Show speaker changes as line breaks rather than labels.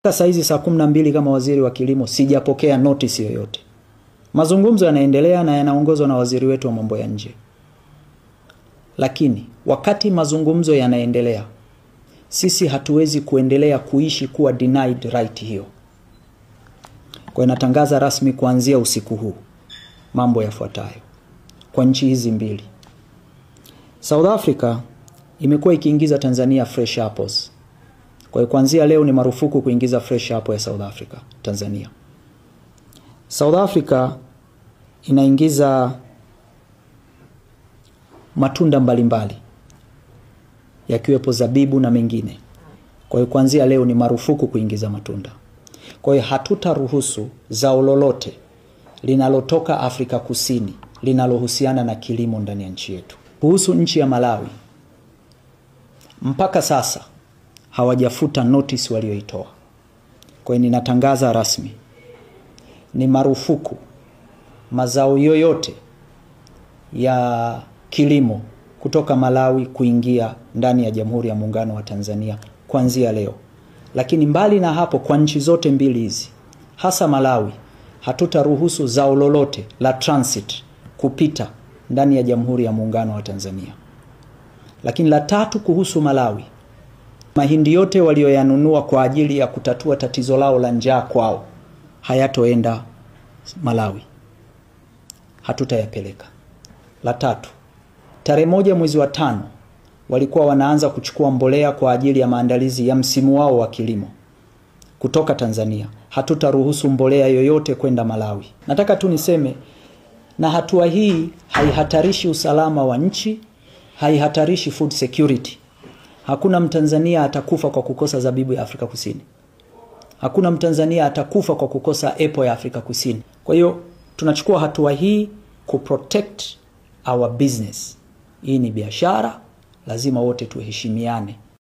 Sasa hizi saa 12 kama waziri wa kilimo sijapokea notice yoyote. Mazungumzo yanaendelea na yanaongozwa na waziri wetu wa mambo ya nje. Lakini wakati mazungumzo yanaendelea, sisi hatuwezi kuendelea kuishi kuwa denied right hiyo. Kwa natangaza rasmi kuanzia usiku huu mambo yafuatayo kwa nchi hizi mbili. South Africa imekuwa ikiingiza Tanzania fresh apples. Kwa hiyo kuanzia leo ni marufuku kuingiza fresh apple ya South Africa Tanzania. South Africa inaingiza matunda mbalimbali yakiwepo zabibu na mengine. Kwa hiyo kuanzia leo ni marufuku kuingiza matunda. Kwa hiyo hatutaruhusu zao lolote linalotoka Afrika Kusini linalohusiana na kilimo ndani ya nchi yetu. Kuhusu nchi ya Malawi, mpaka sasa hawajafuta notice walioitoa. Kwa hiyo ninatangaza rasmi ni marufuku mazao yoyote ya kilimo kutoka Malawi kuingia ndani ya Jamhuri ya Muungano wa Tanzania kuanzia leo. Lakini mbali na hapo, kwa nchi zote mbili hizi, hasa Malawi, hatutaruhusu zao lolote la transit kupita ndani ya Jamhuri ya Muungano wa Tanzania. Lakini la tatu kuhusu Malawi, mahindi yote walioyanunua kwa ajili ya kutatua tatizo lao la njaa kwao hayatoenda Malawi. Hatutayapeleka. La tatu, tarehe 1 mwezi wa 5 walikuwa wanaanza kuchukua mbolea kwa ajili ya maandalizi ya msimu wao wa kilimo kutoka Tanzania. Hatutaruhusu mbolea yoyote kwenda Malawi. Nataka tu niseme, na hatua hii haihatarishi usalama wa nchi, haihatarishi food security. Hakuna Mtanzania atakufa kwa kukosa zabibu ya Afrika Kusini. Hakuna Mtanzania atakufa kwa kukosa apple ya Afrika Kusini. Kwa hiyo tunachukua hatua hii kuprotect our business. Hii ni biashara, lazima wote tuheshimiane.